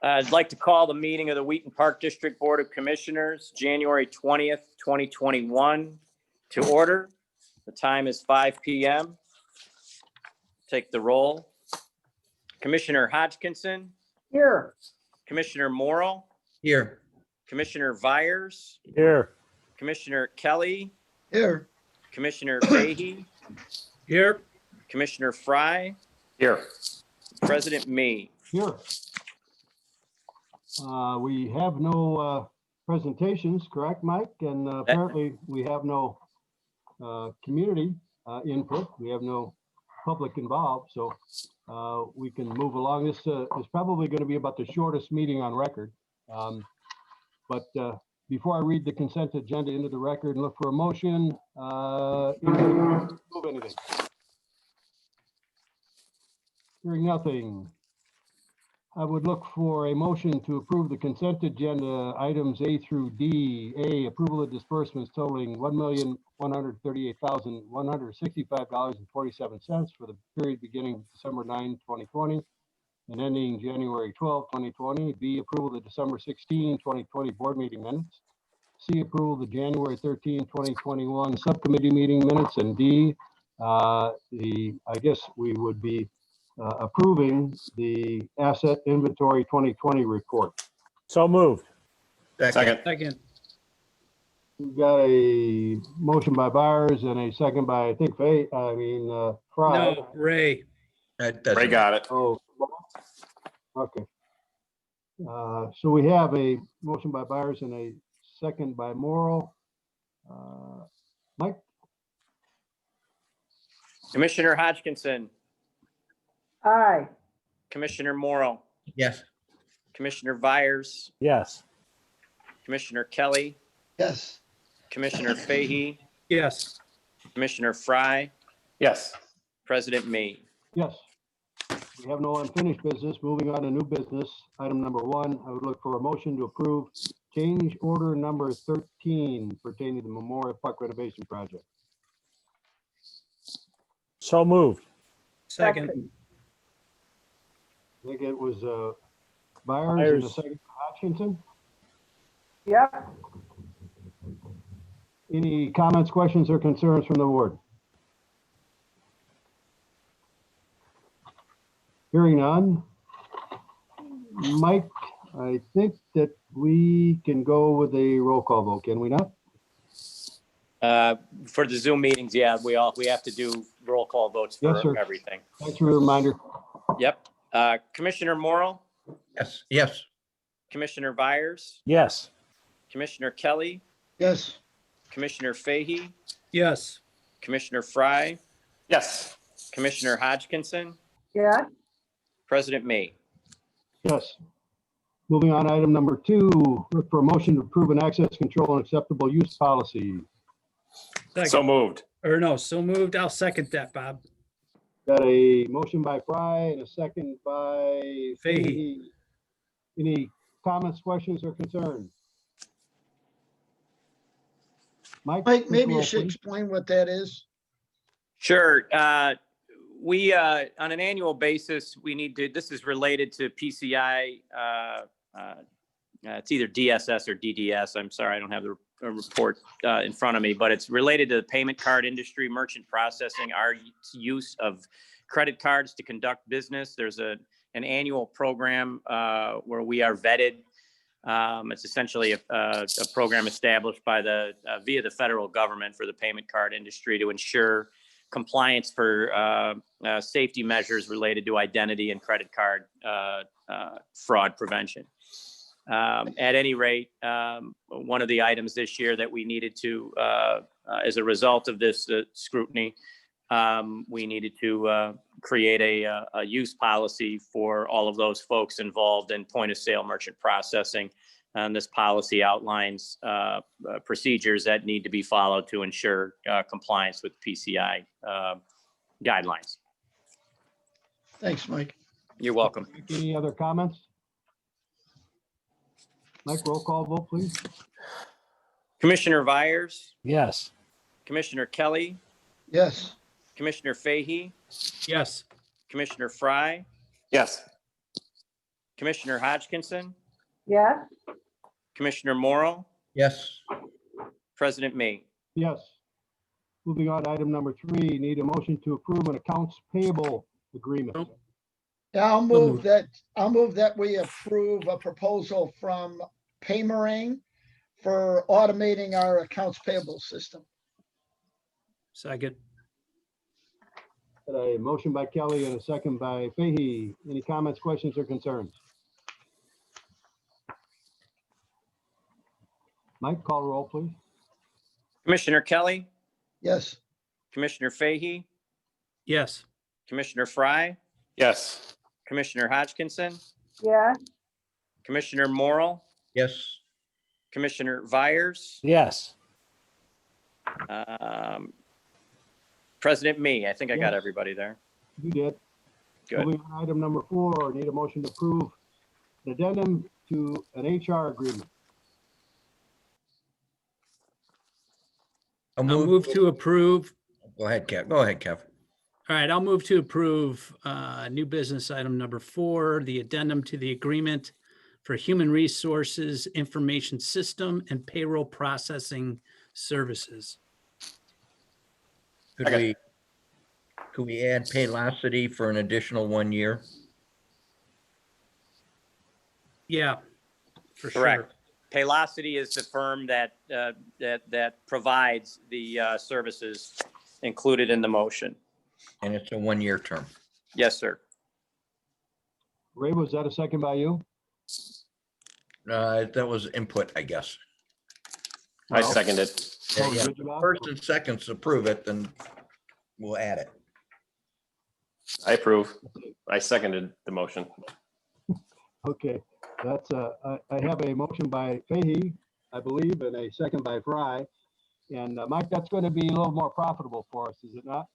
I'd like to call the meeting of the Wheaton Park District Board of Commissioners, January 20th, 2021 to order. The time is 5 p.m. Take the roll. Commissioner Hodgkinson. Here. Commissioner Morrill. Here. Commissioner Vyers. Here. Commissioner Kelly. Here. Commissioner Fahey. Here. Commissioner Fry. Here. President Me. Here. We have no presentations, correct, Mike? And apparently we have no community input. We have no public involved, so we can move along. This is probably going to be about the shortest meeting on record. But before I read the consent agenda into the record and look for a motion, anybody move anything? Hearing nothing. I would look for a motion to approve the consent agenda items A through D. A, approval of disbursements totaling $1,138,165.47 for the period beginning December 9, 2020 and ending January 12, 2020. B, approval of the December 16, 2020 board meeting minutes. C, approval of the January 13, 2021 subcommittee meeting minutes. And D, I guess we would be approving the asset inventory 2020 report. So moved. Second. We've got a motion by Byers and a second by, I think, Fry. No, Ray. Ray got it. Oh, okay. So we have a motion by Byers and a second by Morrill. Mike? Commissioner Hodgkinson. Aye. Commissioner Morrill. Yes. Commissioner Vyers. Yes. Commissioner Kelly. Yes. Commissioner Fahey. Yes. Commissioner Fry. Yes. President Me. Yes. We have no unfinished business. Moving on to new business. Item number 1, I would look for a motion to approve change order number 13 pertaining to the Memorial Park renovation project. So moved. Second. I think it was Byers and a Byers. second Hutchinson. Yeah. Any comments, questions, or concerns from the board? Hearing none. Mike, I think that we can go with a roll call vote, can we not? For the Zoom meetings, yeah, we have to do roll call votes Yes, for sir. everything. Thanks for the reminder. Yep. Commissioner Morrill. Yes. Yes. Commissioner Vyers. Yes. Commissioner Kelly. Yes. Commissioner Fahey. Yes. Commissioner Fry. Yes. Commissioner Hodgkinson. Yeah. President Me. Yes. Moving on, item number 2, look for a motion to approve an access control and acceptable use policy. Second. So moved. Or no, so moved. I'll second that, Bob. Got a motion by Fry and a second by Fahey. Any comments, questions, or concerns? Mike, Maybe roll, you should please. explain what that is. Sure. We, on an annual basis, we need to, this is related to PCI. It's either DSS or DDS. I'm sorry, I don't have the report in front of me, but it's related to the payment card industry, merchant processing, our use of credit cards to conduct business. There's an annual program where we are vetted. It's essentially a program established by via the federal government for the payment card industry to ensure compliance for safety measures related to identity and credit card fraud prevention. At any rate, one of the items this year that we needed to, as a result of this scrutiny, we needed to create a use policy for all of those folks involved in point of sale merchant processing. And this policy outlines procedures that need to be followed to ensure compliance with PCI guidelines. Thanks, Mike. You're welcome. Any other comments? Mike, roll call vote, please. Commissioner Vyers, Yes. Commissioner Kelly, Yes. Commissioner Fahey, Yes. Commissioner Fry, Yes. Commissioner Hodgkinson, yes, Commissioner Morrow, Yes. President Me. Yes. Moving on to item number 3, need a motion to approve an accounts payable agreement. Yeah, I'll moved. move that we approve a proposal from Paymerang for automating our accounts payable system. Second. Got a motion by Kelly and a second by Fahey. Any comments, questions, or concerns? Mike, call roll, please. Commissioner Kelly, Yes, Commissioner Fahey, Yes. Commissioner Fry, Yes. Commissioner Hodgkinson, yes, Commissioner Morrow, Yes. Commissioner Vyers, Yes. President Me. I think I got Yes. everybody there. You did. Good. Moving on to item number 4, need a motion to approve an addendum to an HR agreement. I'll I'll move to approve. Go ahead, Kev. Go ahead, Kev. All right, I'll move to approve new business item number 4, the addendum to the agreement for human resources information system and payroll processing services. Could Okay. we add Paylocity for an additional 1 year? Yeah, for sure. Correct. Paylocity is the firm that provides the services included in the motion. And it's a 1 year term. Yes, sir. Ray, was that a second by you? That was input, I guess. I Well, second it. Yeah, Oh, yeah. good job. First and seconds approve it, then we'll add it. I approve. I seconded the motion. Okay, that's, I have a motion by Fahey, I believe, and a second by Fry. And Mike, that's going to be a little more profitable for us, is it not?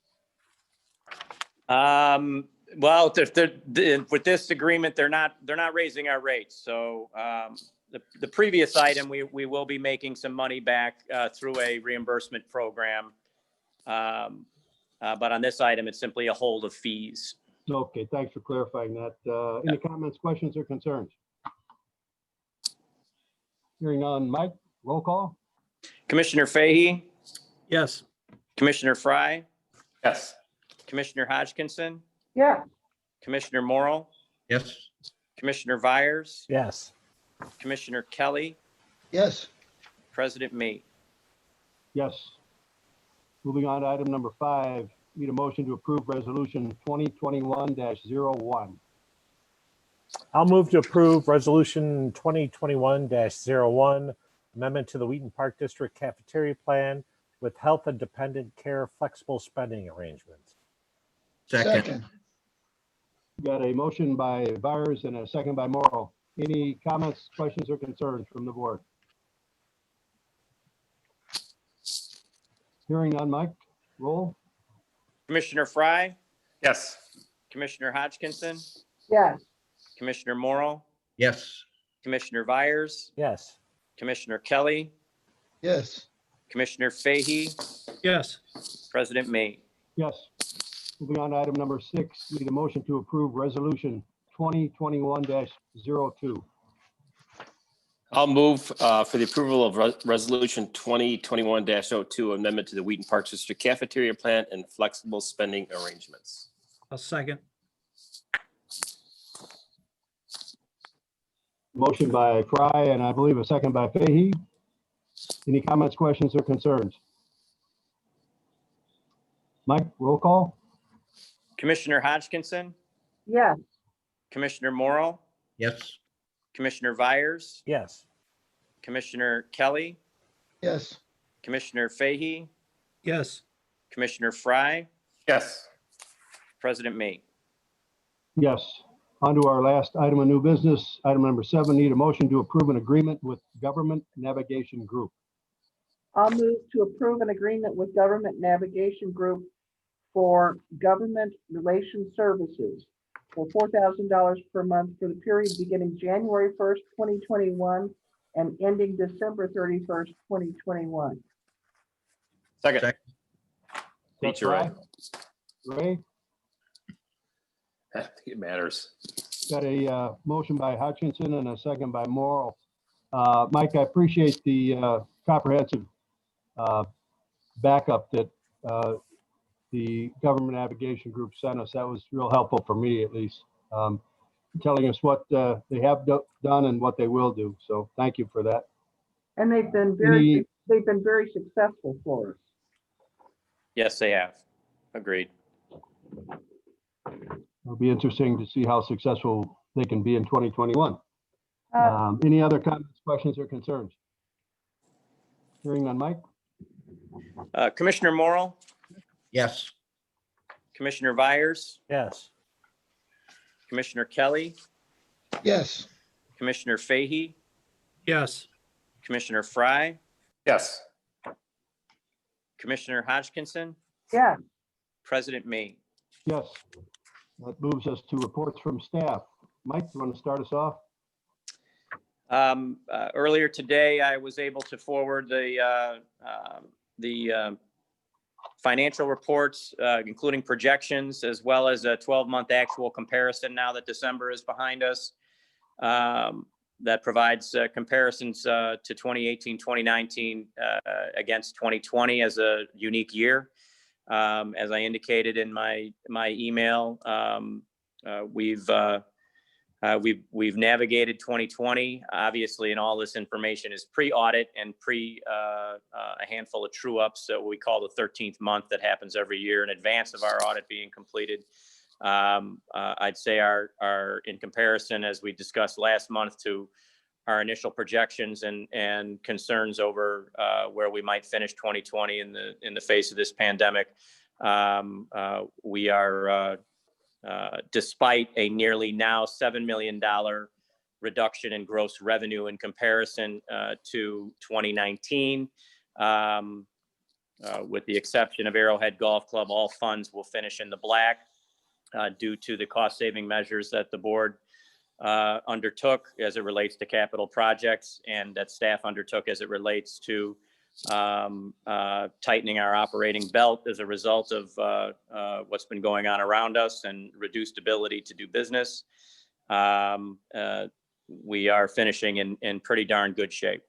Well, with this agreement, they're not raising our rates. So the previous item, we will be making some money back through a reimbursement program. But on this item, it's simply a hold of fees. Okay, thanks for clarifying that. Any comments, questions, or concerns? Hearing none. Mike, roll call? Commissioner Fahey, Yes. Commissioner Fry, Yes. Commissioner Hodgkinson, yes, Commissioner Morrow, Yes. Commissioner Vyers, Yes. Commissioner Kelly, yes, President Me. Yes. Moving on to item number 5, need a motion to approve resolution 2021-01. I'll move to approve resolution 2021-01, amendment to the Wheaton Park District Cafeteria Plan with health and dependent care flexible spending arrangements. Second. second, Got a motion by Byers and a second by Morrow. Any comments, questions, or concerns from the board? Hearing none. Mike, roll? Commissioner Fry, Yes. Commissioner Hodgkinson, yes, Commissioner Morrow, Yes. Commissioner Vyers, Yes. Commissioner Kelly, yes, Commissioner Fahey, Yes. President Me. Yes. Moving on to item number 6, need a motion to approve resolution 2021-02. I'll move for the approval of resolution 2021-02, amendment to the Wheaton Park District Cafeteria Plan and flexible spending arrangements. I'll second. Motion by Fry and I believe a second by Fahey. Any comments, questions, or concerns? Mike, roll call? Commissioner Hodgkinson, yes, Commissioner Morrow, Yes. Commissioner Vyers, Yes. Commissioner Kelly, yes, Commissioner Fahey, Yes. Commissioner Fry, Yes. President Me. Yes. On to our last item of new business. Item number 7, need a motion to approve an agreement with Government Navigation Group. I'll move to approve an agreement with Government Navigation Group for government relations services for $4,000 per month for the period beginning January 1st, 2021 and ending December 31st, 2021. Second. Second. Beat you, Ray. Ray? I think it matters. Got a motion by Hutchinson and a second by Morrow. Mike, I appreciate the comprehensive backup that the Government Navigation Group sent us. That was real helpful for me, at least, telling us what they have done and what they will do. So thank you for that. And they've been Any- very successful for us. Yes, they have. Agreed. It'll be interesting to see how successful they can be in 2021. Uh, Any other comments, questions, or concerns? Hearing none, Mike? Commissioner Morrell, Yes. Commissioner Byers, Yes. Commissioner Kelly, yes, Commissioner Fahey, Yes. Commissioner Fry, Yes. Commissioner Hodgkinson, Yeah, President May. Yes. That moves us to reports from staff. Mike, you want to start us off? Earlier today, I was able to forward the financial reports, including projections, as well as a 12-month actual comparison now that December is behind us. That provides comparisons to 2018, 2019 against 2020 as a unique year. As I indicated in my email, we've navigated 2020, obviously, and all this information is pre-audit and a handful of true ups that we call the 13th month that happens every year in advance of our audit being completed. I'd say our in comparison, as we discussed last month, to our initial projections and concerns over where we might finish 2020 in the face of this pandemic, we are despite a nearly now $7 million reduction in gross revenue in comparison to 2019. With the exception of Arrowhead Golf Club, all funds will finish in the black due to the cost-saving measures that the board undertook as it relates to capital projects and that staff undertook as it relates to tightening our operating belt as a result of what's been going on around us and reduced ability to do business. We are finishing in pretty darn good shape.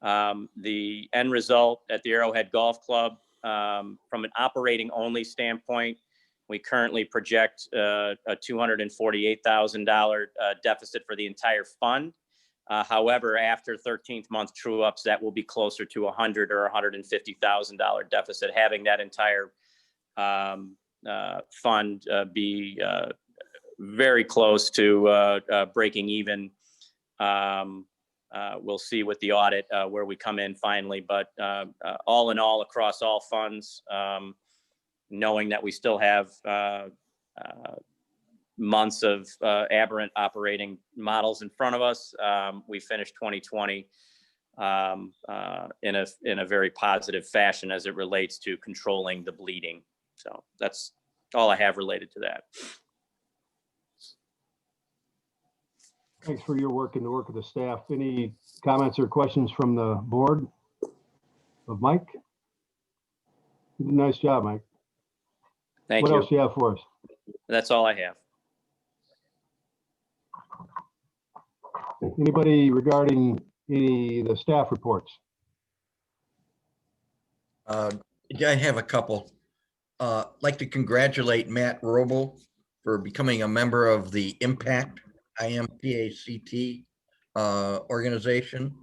The end result at the Arrowhead Golf Club, from an operating only standpoint, we currently project a $248,000 deficit for the entire fund. However, after 13th month true ups, that will be closer to $100,000 or $150,000 deficit, having that entire fund be very close to breaking even. We'll see with the audit where we come in finally, but all in all, across all funds, knowing that we still have months of aberrant operating models in front of us, we finished 2020 in a very positive fashion as it relates to controlling the bleeding. So that's all I have related to that. Thanks for your work and the work of the staff. Any comments or questions from the board of Mike? You did a nice job, Mike. Thank What you. else do you have for us? That's all I have. Anybody regarding any of the staff reports? Yeah, I have a couple. Like to congratulate Matt Robel for becoming a member of the Impact, IMPACT organization.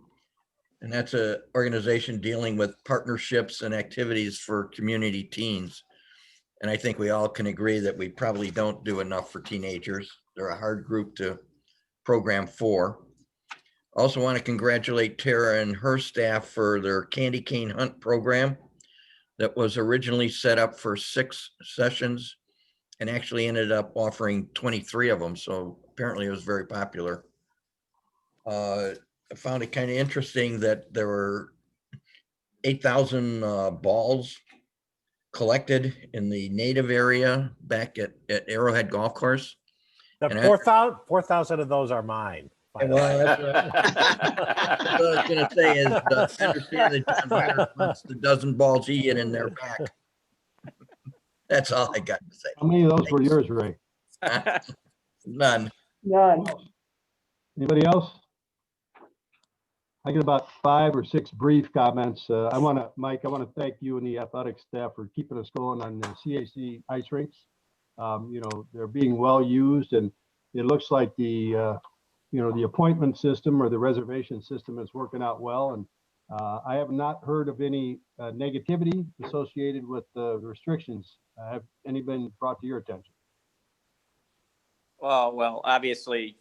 And that's an organization dealing with partnerships and activities for community teens. And I think we all can agree that we probably don't do enough for teenagers. They're a hard group to program for. Also want to congratulate Tara and her staff for their candy cane hunt program that was originally set up for 6 sessions and actually ended up offering 23 of them. So apparently it was very popular. I found it kind of interesting that there were 8,000 balls collected in the native area back at Arrowhead Golf Course. The And 4,000 of those are mine. by the way. Well, that's what I was going to say is understand that John Byers wants the dozen balls he hit in their back. That's all I got to say. How many of those were yours, Ray? None. None. Anybody else? I get about 5 or 6 brief comments. Mike, I want to thank you and the athletic staff for keeping us going on the CAC ice rinks. They're being well used, and it looks like the appointment system or the reservation system is working out well. And I have not heard of any negativity associated with the restrictions. Have any been brought to your attention? Well, obviously,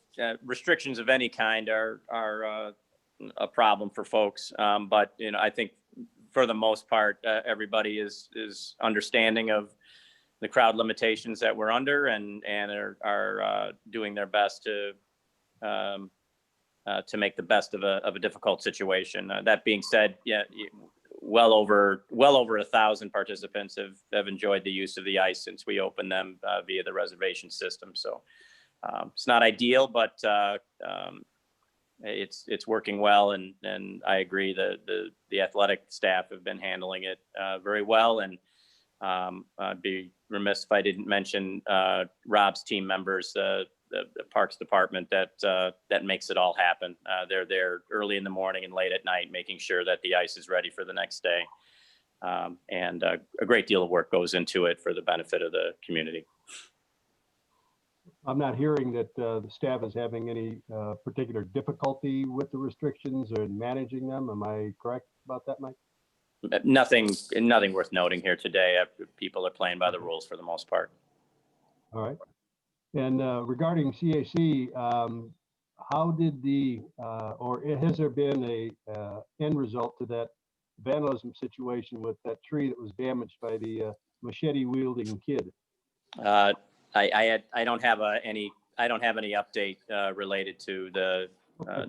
restrictions of any kind are a problem for folks. But I think for the most part, everybody is understanding of the crowd limitations that we're under, and are doing their best to make the best of a difficult situation. That being said, well over 1,000 participants have enjoyed the use of the ice since we opened them via the reservation system. So it's not ideal, but it's working well, and I agree that the athletic staff have been handling it very well. And I'd be remiss if I didn't mention Rob's team members, the Parks Department that makes it all happen. They're there early in the morning and late at night, making sure that the ice is ready for the next day. And a great deal of work goes into it for the benefit of the community. I'm not hearing that the staff is having any particular difficulty with the restrictions or managing them. Am I correct about that, Mike? Nothing worth noting here today. People are playing by the rules for the most part. All right. And regarding CAC, how did has there been a end result to that vandalism situation with that tree that was damaged by the machete wielding kid? I don't have any update related to the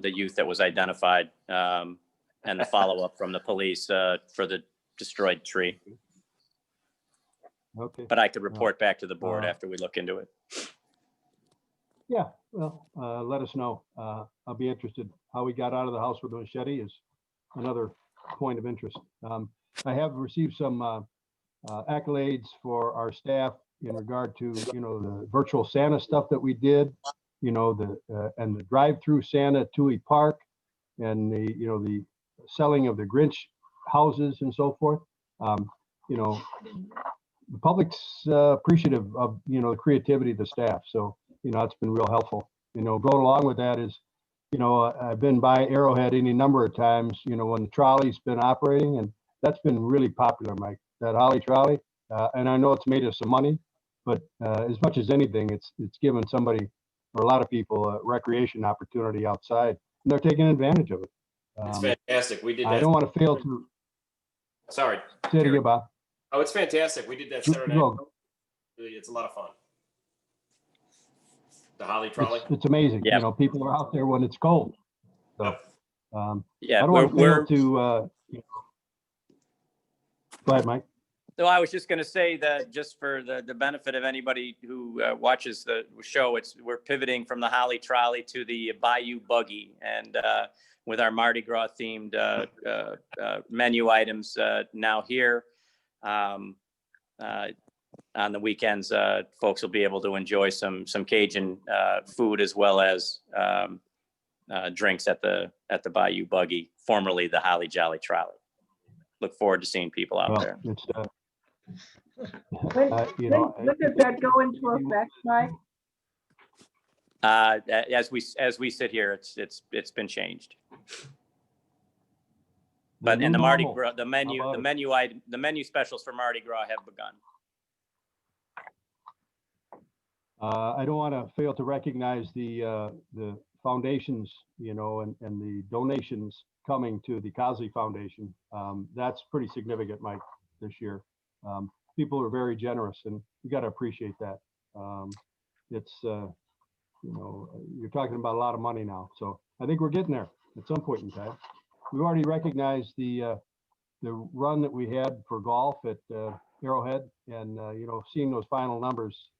youth that was identified, and the follow-up from the police for the destroyed tree. Okay. But I could report back to the board after we look into it. Yeah, well, let us know. I'll be interested. How we got out of the house with a machete is another point of interest. I have received some accolades for our staff in regard to, the virtual Santa stuff that we did, and the drive-through Santa at Toohey Park, and the selling of the Grinch houses and so forth. The public's appreciative of, the creativity of the staff. So, it's been real helpful. Going along with that is, I've been by Arrowhead any number of times, when the trolley's been operating, and that's been really popular, Mike, that Holly trolley. And I know it's made us some money, but as much as anything, it's given somebody or a lot of people a recreation opportunity outside, and they're taking advantage of it. It's fantastic. We did that. I don't want to fail to Sorry. say it again, Bob. Oh, it's fantastic. We did that Saturday night. Well, It's a lot of fun. The Holly trolley. it's amazing. Yeah. People are out there when it's cold. So, Yep. Yeah, I don't want to fail to. Go ahead, Mike. So I was just going to say that just for the benefit of anybody who watches the show, we're pivoting from the Holly trolley to the Bayou buggy, and with our Mardi Gras themed menu items now here. On the weekends, folks will be able to enjoy some Cajun food as well as drinks at the Bayou buggy, formerly the Holly Jolly trolley. Look forward to seeing people out there. It's When does that go into effect, Mike? As we sit here, it's been changed. But in the Mardi Gras, the menu specials for Mardi Gras have begun. I don't want to fail to recognize the foundations, and the donations coming to the Cosley Foundation. That's pretty significant, Mike, this year. People are very generous, and you got to appreciate that. It's you're talking about a lot of money now, so I think we're getting there at some point in time. We've already recognized the run that we had for golf at Arrowhead, and seeing those final numbers,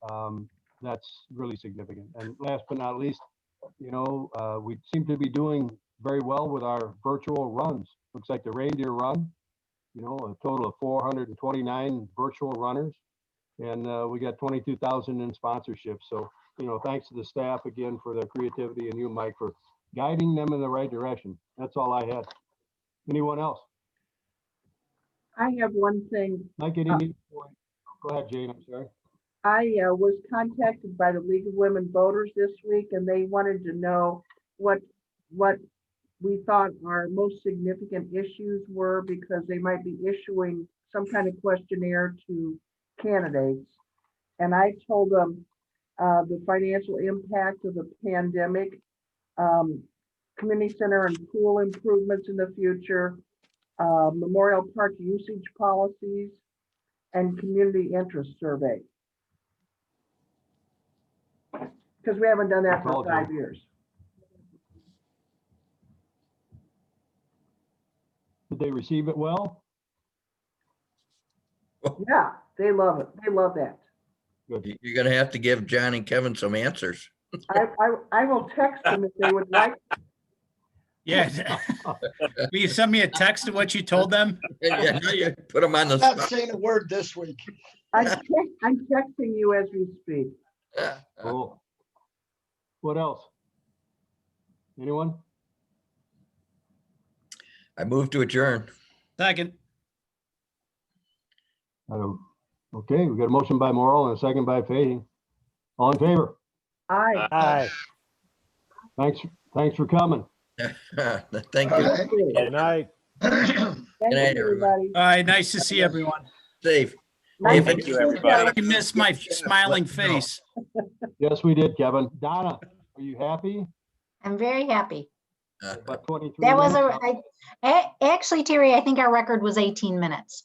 that's really significant. And last but not least, we seem to be doing very well with our virtual runs. Looks like the reindeer run, a total of 429 virtual runners. And we got 22,000 in sponsorship. So, thanks to the staff again for their creativity and you, Mike, for guiding them in the right direction. That's all I had. Anyone else? I have one thing. Mike, any? Go ahead, Jane, I'm sorry. I was contacted by the League of Women Voters this week, and they wanted to know what we thought our most significant issues were, because they might be issuing some kind of questionnaire to candidates. And I told them the financial impact of the pandemic, community center and pool improvements in the future, Memorial Park usage policies, and community interest survey. Because we haven't done that for 5 years. Did they receive it well? Yeah, they love it. They love that. Good. You're gonna have to give John and Kevin some answers. I will text them if they would like. Yeah. Will you send me a text of what you told them? Yeah, you put them on the Not spot. saying a word this week. I'm texting you as we speak. Cool. What else? Anyone? I move to adjourn. Second. Okay, we got a motion by Morrell and a second by Fading. All in favor? Aye. Aye. Thanks for coming. Thank All you. right. Good night. Thank night, you, everybody. everybody. All right, nice to see everyone. Safe. Nice Thank to you, see everybody. You missed my smiling face. Yes, we did, Kevin. Donna, are you happy? I'm very happy. About 23 That was minutes? actually, Terry, I think our record was 18 minutes.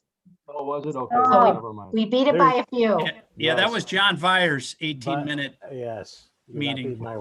Oh, was it? Okay, Oh. well, never mind. We beat it by a few. Yeah, that Yes. was John Vyers' But- 18-minute. Yes. You're not Meeting. beating my